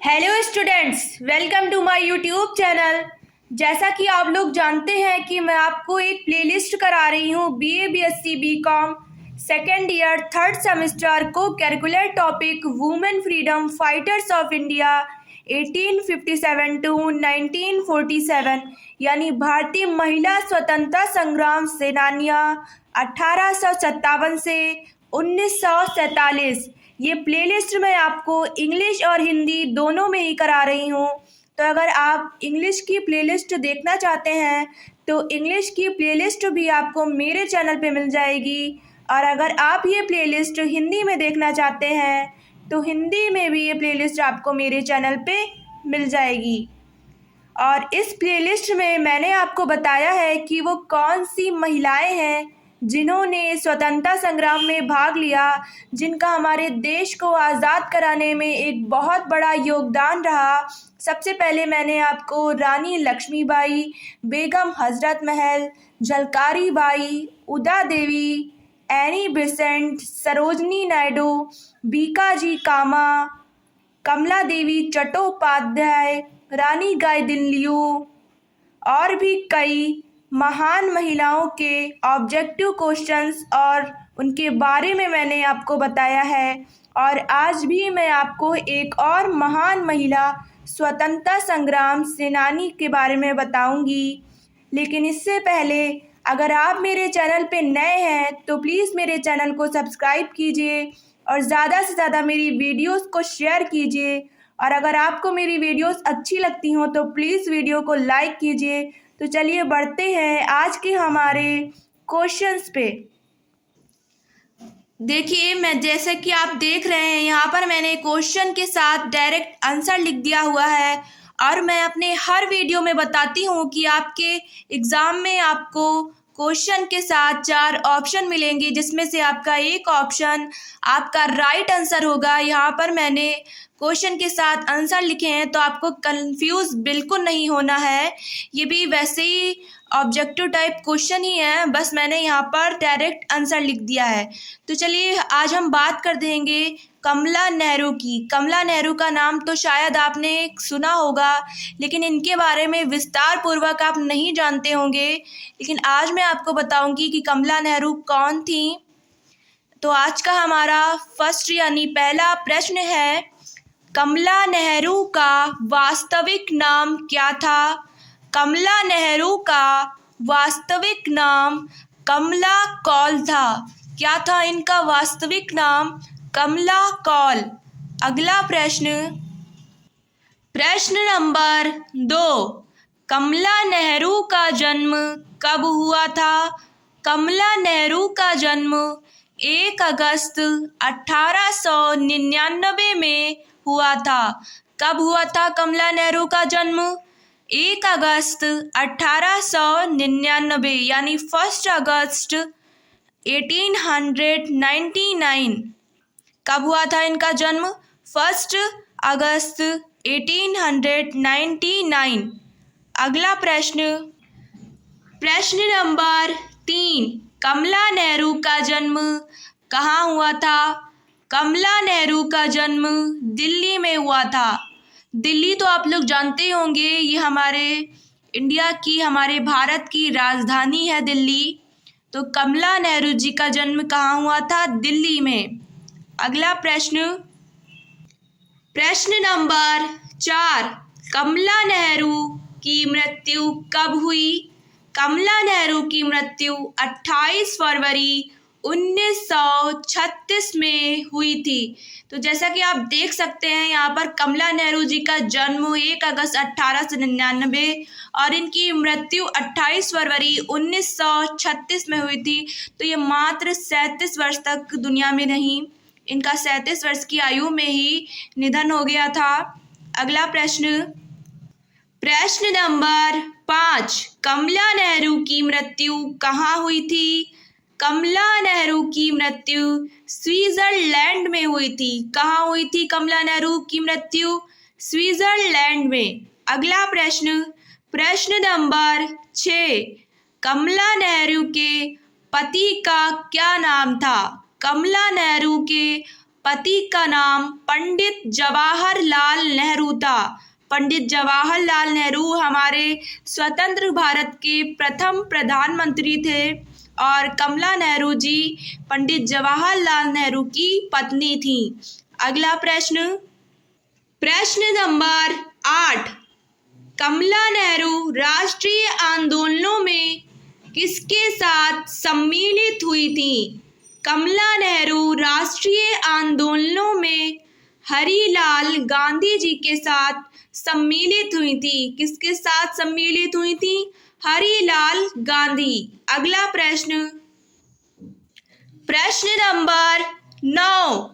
Hello students, welcome to my YouTube channel. जैसा कि आप लोग जानते हैं कि मैं आपको एक प्लेलिस्ट करा रही हूँ BA BSc BCom second year third semester को curricular topic women freedom fighters of India 1857 to 1947 यानी भारतीय महिला स्वतंत्रता संग्राम सेनानियाँ 1857 से 1947। ये प्लेलिस्ट मैं आपको इंग्लिश और हिंदी दोनों में ही करा रही हूँ। तो अगर आप इंग्लिश की प्लेलिस्ट देखना चाहते हैं तो इंग्लिश की प्लेलिस्ट भी आपको मेरे चैनल पे मिल जाएगी, और अगर आप ये प्लेलिस्ट हिंदी में देखना चाहते हैं तो हिंदी में भी ये प्लेलिस्ट आपको मेरे चैनल पे मिल जाएगी। और इस प्लेलिस्ट में मैंने आपको बताया है कि वो कौन सी महिलाएं हैं जिन्होंने स्वतंत्रता संग्राम में भाग लिया, जिनका हमारे देश को आज़ाद कराने में एक बहुत बड़ा योगदान रहा। सबसे पहले मैंने आपको रानी लक्ष्मीबाई, बेगम हजरत महल, झलकारी बाई, उदा देवी, एनी बेसेंट, सरोजनी नायडू, बीकाजी कामा, कमला देवी चट्टोपाध्याय, रानी गाइदिन्लियू और भी कई महान महिलाओं के ऑब्जेक्टिव क्वेश्चंस और उनके बारे में मैंने आपको बताया है। और आज भी मैं आपको एक और महान महिला स्वतंत्रता संग्राम सेनानी के बारे में बताऊंगी। लेकिन इससे पहले अगर आप मेरे चैनल पे नए हैं तो प्लीज़ मेरे चैनल को सब्सक्राइब कीजिए और ज़्यादा से ज़्यादा मेरी वीडियोस को शेयर कीजिए। और अगर आपको मेरी वीडियोस अच्छी लगती हों तो प्लीज़ वीडियो को लाइक कीजिए। तो चलिए बढ़ते हैं आज के हमारे क्वेश्चंस पे। देखिए, मैं जैसे कि आप देख रहे हैं यहाँ पर मैंने क्वेश्चन के साथ डायरेक्ट आंसर लिख दिया हुआ है। और मैं अपने हर वीडियो में बताती हूँ कि आपके एग्ज़ाम में आपको क्वेश्चन के साथ 4 ऑप्शन मिलेंगे, जिसमें से आपका एक ऑप्शन आपका राइट आंसर होगा। यहाँ पर मैंने क्वेश्चन के साथ आंसर लिखे हैं तो आपको कंफ्यूज बिल्कुल नहीं होना है। ये भी वैसे ही ऑब्जेक्टिव टाइप क्वेश्चन ही है, बस मैंने यहाँ पर डायरेक्ट आंसर लिख दिया है। तो चलिए आज हम बात कर देंगे कमला नेहरू की। कमला नेहरू का नाम तो शायद आपने सुना होगा, लेकिन इनके बारे में विस्तार पूर्वक आप नहीं जानते होंगे। लेकिन आज मैं आपको बताऊंगी कि कमला नेहरू कौन थी। तो आज का हमारा फर्स्ट यानी पहला प्रश्न है, कमला नेहरू का वास्तविक नाम क्या था? कमला नेहरू का वास्तविक नाम कमला कौल था। क्या था इनका वास्तविक नाम? कमला कौल। अगला प्रश्न, प्रश्न नंबर 2, कमला नेहरू का जन्म कब हुआ था? कमला नेहरू का जन्म 1 अगस्त 1899 में हुआ था। कब हुआ था कमला नेहरू का जन्म? 1 अगस्त 1899 यानी 1 अगस्त 1899। कब हुआ था इनका जन्म? 1 अगस्त 1899। अगला प्रश्न, प्रश्न नंबर 3, कमला नेहरू का जन्म कहाँ हुआ था? कमला नेहरू का जन्म दिल्ली में हुआ था। दिल्ली तो आप लोग जानते ही होंगे, ये हमारे इंडिया की, हमारे भारत की राजधानी है दिल्ली। तो कमला नेहरू जी का जन्म कहाँ हुआ था? दिल्ली में। अगला प्रश्न, प्रश्न नंबर 4, कमला नेहरू की मृत्यु कब हुई? कमला नेहरू की मृत्यु 28 फरवरी 1936 में हुई थी। तो जैसा कि आप देख सकते हैं यहाँ पर कमला नेहरू जी का जन्म 1 अगस्त 1899 और इनकी मृत्यु 28 फरवरी 1936 में हुई थी। तो ये मात्र 37 वर्ष तक दुनिया में रहीं। इनका 37 वर्ष की आयु में ही निधन हो गया था। अगला प्रश्न, प्रश्न नंबर 5, कमला नेहरू की मृत्यु कहाँ हुई थी? कमला नेहरू की मृत्यु स्विट्जरलैंड में हुई थी। कहाँ हुई थी कमला नेहरू की मृत्यु? स्विट्जरलैंड में। अगला प्रश्न, प्रश्न नंबर 6, कमला नेहरू के पति का क्या नाम था? कमला नेहरू के पति का नाम पंडित जवाहरलाल नेहरू था। पंडित जवाहरलाल नेहरू हमारे स्वतंत्र भारत के प्रथम प्रधानमंत्री थे और कमला नेहरू जी पंडित जवाहरलाल नेहरू की पत्नी थी। अगला प्रश्न, प्रश्न नंबर 8, कमला नेहरू राष्ट्रीय आंदोलनों में किसके साथ सम्मिलित हुई थी? कमला नेहरू राष्ट्रीय आंदोलनों में हरिलाल गांधी जी के साथ सम्मिलित हुई थी। किसके साथ सम्मिलित हुई थी? हरिलाल गांधी। अगला प्रश्न, प्रश्न नंबर 9,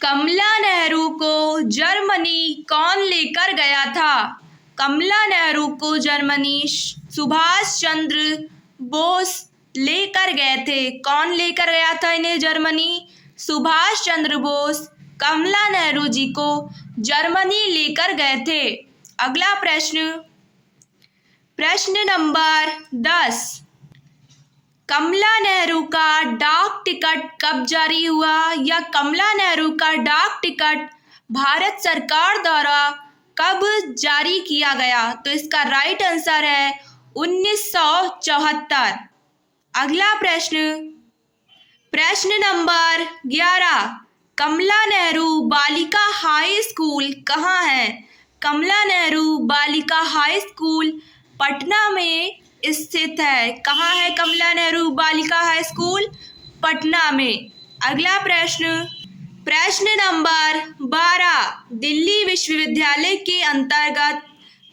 कमला नेहरू को जर्मनी कौन लेकर गया था? कमला नेहरू को जर्मनी सुभाष चंद्र बोस लेकर गए थे। कौन लेकर गया था इन्हें जर्मनी? सुभाष चंद्र बोस कमला नेहरू जी को जर्मनी लेकर गए थे। अगला प्रश्न, प्रश्न नंबर 10, कमला नेहरू का डाक टिकट कब जारी हुआ? या कमला नेहरू का डाक टिकट भारत सरकार द्वारा कब जारी किया गया? तो इसका राइट आंसर है 1974। अगला प्रश्न, प्रश्न नंबर 11, कमला नेहरू बालिका हाई स्कूल कहाँ है? कमला नेहरू बालिका हाई स्कूल पटना में स्थित है। कहाँ है कमला नेहरू बालिका हाई स्कूल? पटना में। अगला प्रश्न, प्रश्न नंबर 12, दिल्ली विश्वविद्यालय के अंतर्गत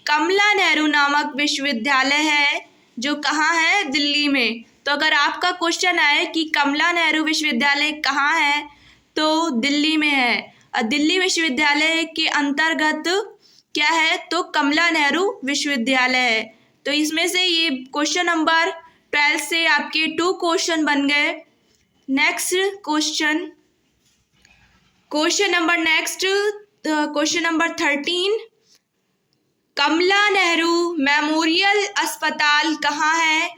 कमला नेहरू नामक विश्वविद्यालय है जो कहाँ है? दिल्ली में। तो अगर आपका क्वेश्चन आए कि कमला नेहरू विश्वविद्यालय कहाँ है तो दिल्ली में है। और दिल्ली विश्वविद्यालय के अंतर्गत क्या है? तो कमला नेहरू विश्वविद्यालय है। तो इसमें से ये क्वेश्चन नंबर 12 से आपके 2 क्वेश्चन बन गए। नेक्स्ट क्वेश्चन, क्वेश्चन नंबर 13, कमला नेहरू मेमोरियल अस्पताल कहाँ है?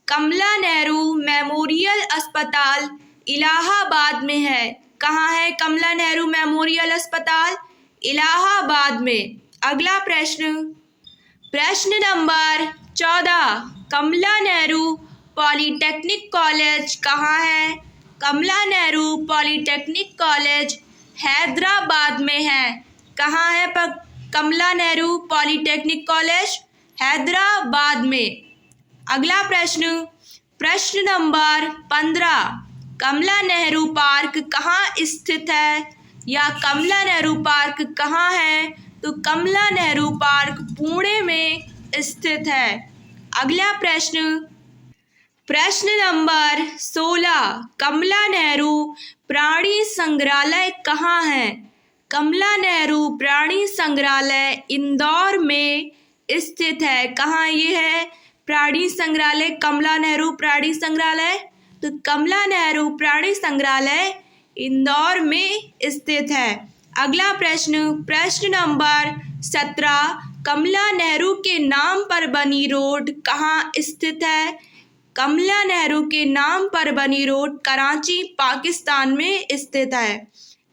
कमला नेहरू मेमोरियल अस्पताल इलाहाबाद में है। कहाँ है कमला नेहरू मेमोरियल अस्पताल? इलाहाबाद में। अगला प्रश्न, प्रश्न नंबर 14, कमला नेहरू पॉलिटेक्निक कॉलेज कहाँ है? कमला नेहरू पॉलिटेक्निक कॉलेज हैदराबाद में है। कहाँ है कमला नेहरू पॉलिटेक्निक कॉलेज? हैदराबाद में। अगला प्रश्न, प्रश्न नंबर 15, कमला नेहरू पार्क कहाँ स्थित है? या कमला नेहरू पार्क कहाँ है? तो कमला नेहरू पार्क पुणे में स्थित है। अगला प्रश्न, प्रश्न नंबर 16, कमला नेहरू प्राणी संग्रहालय कहाँ है? कमला नेहरू प्राणी संग्रहालय इंदौर में स्थित है। कहाँ ये है प्राणी संग्रहालय? कमला नेहरू प्राणी संग्रहालय, तो कमला नेहरू प्राणी संग्रहालय इंदौर में स्थित है। अगला प्रश्न, प्रश्न नंबर 17, कमला नेहरू के नाम पर बनी रोड कहाँ स्थित है? कमला नेहरू के नाम पर बनी रोड कराची पाकिस्तान में स्थित है।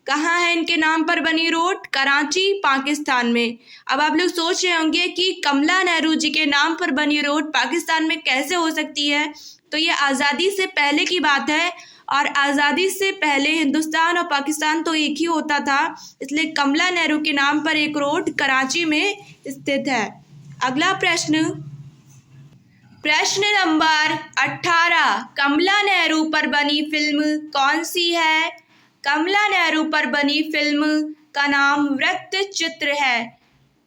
कहाँ है इनके नाम पर बनी रोड? कराची पाकिस्तान में। अब आप लोग सोच रहे होंगे कि कमला नेहरू जी के नाम पर बनी रोड पाकिस्तान में कैसे हो सकती है? तो ये आज़ादी से पहले की बात है और आज़ादी से पहले हिंदुस्तान और पाकिस्तान तो एक ही होता था, इसलिए कमला नेहरू के नाम पर एक रोड कराची में स्थित है। अगला प्रश्न, प्रश्न नंबर 18, कमला नेहरू पर बनी फिल्म कौन सी है? कमला नेहरू पर बनी फिल्म का नाम वृत्तचित्र है।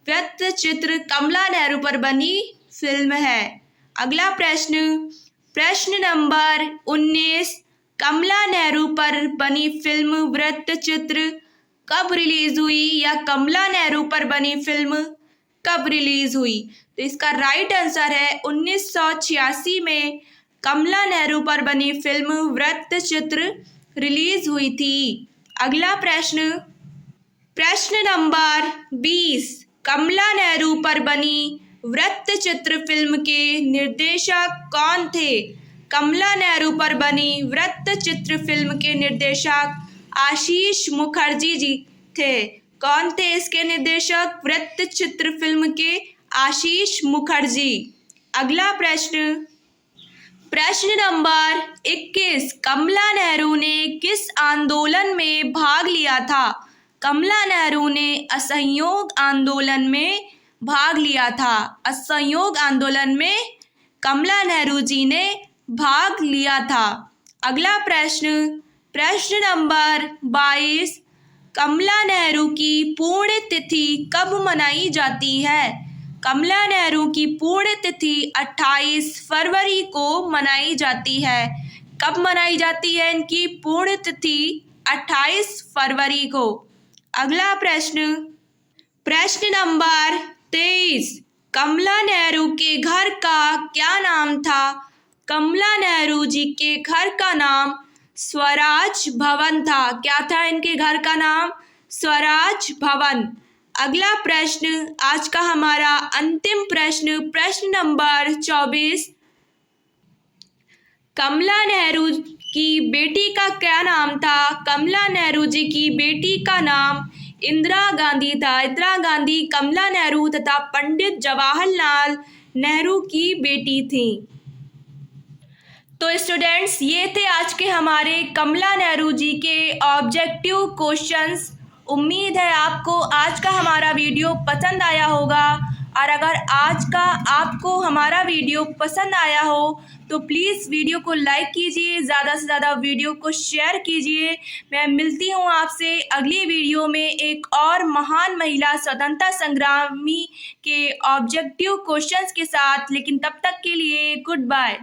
वृत्तचित्र कमला नेहरू पर बनी फिल्म है। अगला प्रश्न, प्रश्न नंबर 19, कमला नेहरू पर बनी फिल्म वृत्तचित्र कब रिलीज हुई? या कमला नेहरू पर बनी फिल्म कब रिलीज हुई? तो इसका राइट आंसर है 1986 में कमला नेहरू पर बनी फिल्म वृत्तचित्र रिलीज हुई थी। अगला प्रश्न, प्रश्न नंबर 20, कमला नेहरू पर बनी वृत्तचित्र फिल्म के निर्देशक कौन थे? कमला नेहरू पर बनी वृत्तचित्र फिल्म के निर्देशक आशीष मुखर्जी जी थे। कौन थे इसके निर्देशक? वृत्तचित्र फिल्म के आशीष मुखर्जी। अगला प्रश्न, प्रश्न नंबर 21, कमला नेहरू ने किस आंदोलन में भाग लिया था? कमला नेहरू ने असहयोग आंदोलन में भाग लिया था। असहयोग आंदोलन में कमला नेहरू जी ने भाग लिया था। अगला प्रश्न, प्रश्न नंबर 22, कमला नेहरू की पुण्यतिथि कब मनाई जाती है? कमला नेहरू की पुण्यतिथि 28 फरवरी को मनाई जाती है। कब मनाई जाती है इनकी पुण्यतिथि? 28 फरवरी को। अगला प्रश्न, प्रश्न नंबर 23, कमला नेहरू के घर का क्या नाम था? कमला नेहरू जी के घर का नाम स्वराज भवन था। क्या था इनके घर का नाम? स्वराज भवन। अगला प्रश्न, आज का हमारा अंतिम प्रश्न, प्रश्न नंबर 24, कमला नेहरू की बेटी का क्या नाम था? कमला नेहरू जी की बेटी का नाम इंदिरा गांधी था। इंदिरा गांधी कमला नेहरू तथा पंडित जवाहरलाल नेहरू की बेटी थी। तो स्टूडेंट्स, ये थे आज के हमारे कमला नेहरू जी के ऑब्जेक्टिव क्वेश्चंस। उम्मीद है आपको आज का हमारा वीडियो पसंद आया होगा, और अगर आज का आपको हमारा वीडियो पसंद आया हो तो प्लीज़ वीडियो को लाइक कीजिए, ज़्यादा से ज़्यादा वीडियो को शेयर कीजिए। मैं मिलती हूँ आपसे अगली वीडियो में एक और महान महिला स्वतंत्रता संग्रामी के ऑब्जेक्टिव क्वेश्चंस के साथ, लेकिन तब तक के लिए गुड बाय।